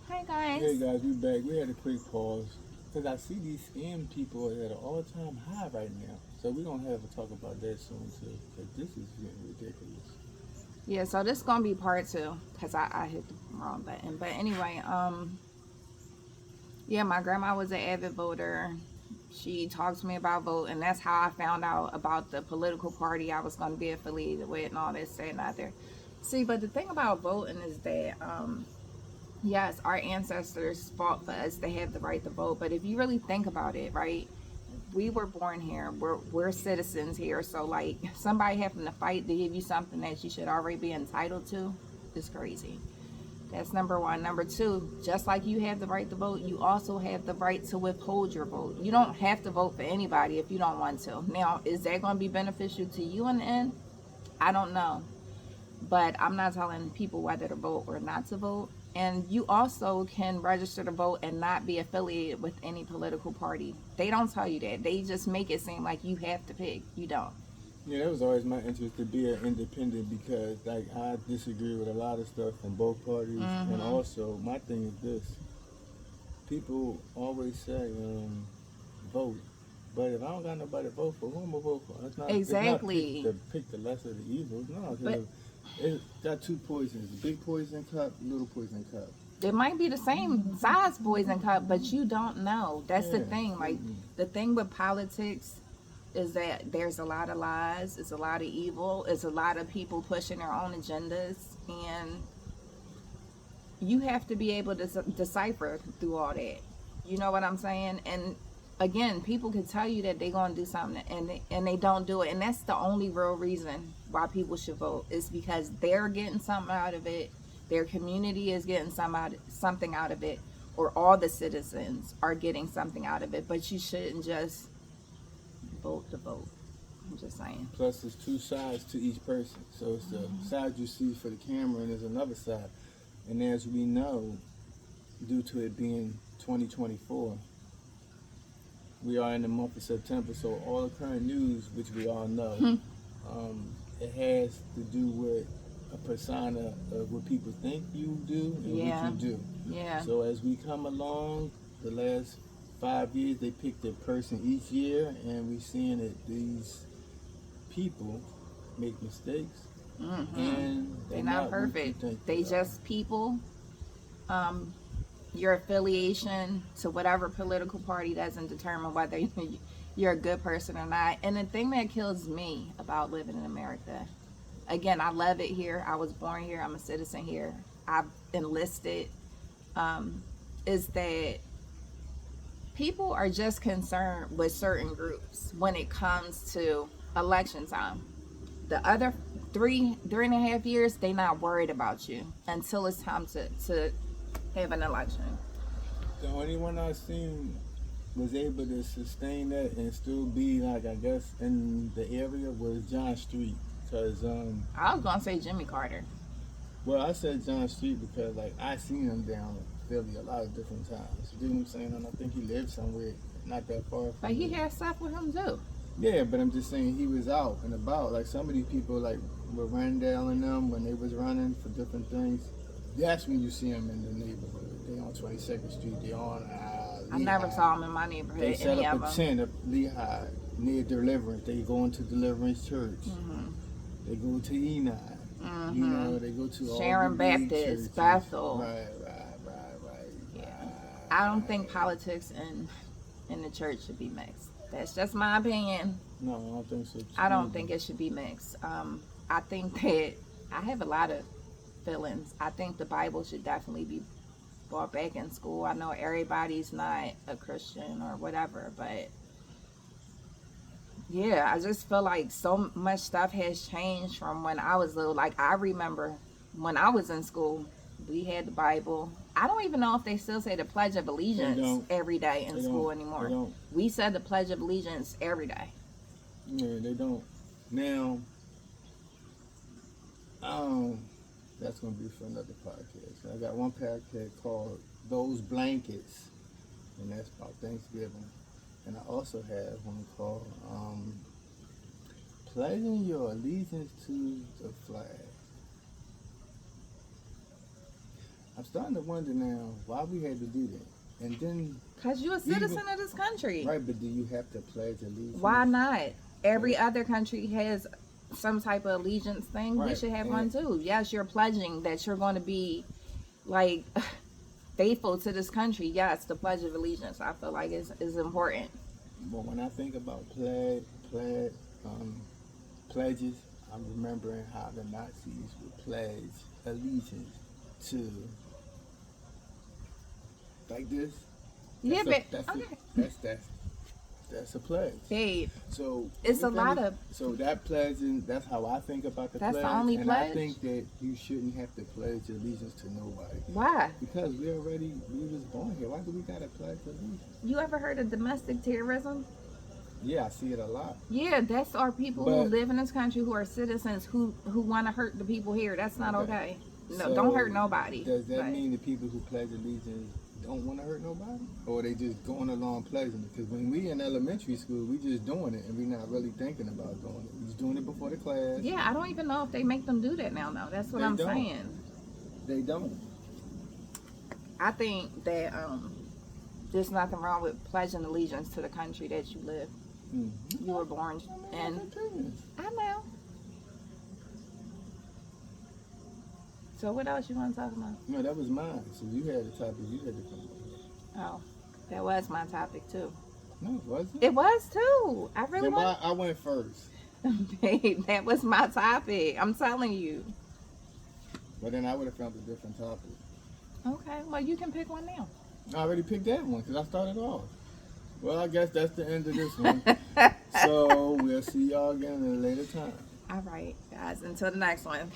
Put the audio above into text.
Hi Hey guys. guys, we back. We had a quick pause because I see these scam people at an all-time high right now. So we're gonna have a talk about that soon too, because this is getting ridiculous. Yeah, so this is gonna be part two because I hit the wrong button. But anyway, yeah, my grandma was an avid voter. She talked to me about voting. That's how I found out about the political party I was gonna be affiliated with and all this saying out there. See, but the thing about voting is that yes, our ancestors fought for us to have the right to vote. But if you really think about it, right? We were born here. We're citizens here. So like somebody having to fight to give you something that you should already be entitled to is crazy. That's number one. Number two, just like you have the right to vote, you also have the right to withhold your vote. You don't have to vote for anybody if you don't want to. Now, is that going to be beneficial to you in the end? I don't know. But I'm not telling people whether to vote or not to vote. And you also can register to vote and not be affiliated with any political party. They don't tell you that. They just make it seem like you have to pick. You don't. Yeah, that was always my interest to be an independent because like I disagree with a lot of stuff from both parties, and Mm-hmm. also my thing is this: people always say vote, but if I don't got nobody to vote for, who am I gonna vote for? It's not Exactly. pick the lesser of the evils. No, But because it got two poisons: big poison cup, little poison cup. it might be the same size poison cup, but you don't know. That's the Yeah, thing. Like mm-mm. the thing with politics is that there's a lot of lies, it's a lot of evil, it's a lot of people pushing their own agendas, and you have to be able to decipher through all that. You know what I'm saying? And again, people can tell you that they're going to do something and they don't do it. And that's the only real reason why people should vote is because they're getting something out of it. Their community is getting something out of it, or all the citizens are getting something out of it. But you shouldn't just vote to vote. I'm just saying. Plus, there's two sides to each person. So it's the side you see for the camera, and there's another side. And as we know, due to it being 2024, we are in the month of September. So all the current news, which we all know, it has to do with a persona of what people think you do and what you Yeah, do. yeah. So as we come along, the last 5 years, they picked a person each year, and we're seeing that these people make mistakes, Hmm. and they're They're not not what you perfect. think They they are. just people. Um, your affiliation to whatever political party doesn't determine whether you're a good person or not. And the thing that kills me about living in America, again, I love it here. I was born here. I'm a citizen here. I've enlisted. Um, is that people are just concerned with certain groups when it comes to election time. The other three and a half years, they not worried about you until it's time to have an election. The only one I seen was able to sustain that and still be like I guess in the area was John Street, cause I was gonna say Jimmy Carter, well I said John Street because like I seen him down in Philly a lot of different times. You know what I'm saying? And I think he lived somewhere not that far but from he me. had stuff with him too. Yeah, but I'm just saying he was out and about. Like some of these people, like with Randall and them, when they was running for different things, that's when you see them in the neighborhood. They on 22nd Street. They on I never Lehigh. saw him in my They neighborhood, set any up a of them. tent at Lehigh near Deliverance. They go into Deliverance Church. Hmm. They go to Eni. You Hmm. know, they go to all the Sharon big Baptist, churches. Bethel. Yeah, I don't think Right. politics and in the church should be mixed. That's just my opinion. No, I don't think so I don't either. think it should be mixed. I think that I have a lot of feelings. I think the Bible should definitely be brought back in school. I know everybody's not a Christian or whatever, but yeah, I just feel like so much stuff has changed from when I was little. Like I remember when I was in school, we had the Bible. I don't even know if they still say the Pledge of They Allegiance don't. every day in They don't. school They anymore. don't. We said the Pledge of Allegiance every day. Yeah, they don't. Now, um, that's gonna be for another podcast. I got one podcast called "Those Blankets," and that's about Thanksgiving. And I also have one called "Pledging Your Allegiance to the Flag." I'm starting to wonder now why we had to do that. And then, Because you're a citizen of this country. right, but do you have to pledge allegiance? Why not? Every other country has some type of allegiance thing. We Right, should have and- one too. Yes, you're pledging that you're going to be like faithful to this country. Yes, the Pledge of Allegiance, I feel like is important. But when I think about pledges, I'm remembering how the Nazis would pledge allegiance to, like this. Yeah, That's but a, okay. that's a pledge. Babe, So it's a lot of. So that pledging, that's how I think about the That's pledge. the only and pledge? I think that you shouldn't have to pledge allegiance to nobody. Why? Because we was born here. Why do we gotta pledge allegiance? You ever heard of domestic terrorism? Yeah, I see it a lot. Yeah, that's our people who But- live in this country who are citizens who want to hurt the people here. That's not okay. No, So, don't hurt nobody. Does that But- mean the people who pledge allegiance don't want to hurt nobody? Or they just going along pledging it? Because when we in elementary school, we just doing it and we not really thinking about doing it. We just doing it before the class. Yeah, I don't even know if they make them do that now. No, that's what They I'm don't. saying. They don't. I think that there's nothing wrong with pledging allegiance to the country that you live. Mm-hmm. You were born in. I know. So what else you want to talk about? No, that was mine. So you had the topic you had to come up with. Oh, that was my topic too. No, it wasn't. It was too. I really Then why want. I went first? Babe, that was my topic. I'm telling you. But then I would have found a different topic. Okay, well you can pick one now. I already picked that one because I started off. Well, I guess that's the end of this one. So we'll see y'all again at a later time. All right, guys. Until the next one.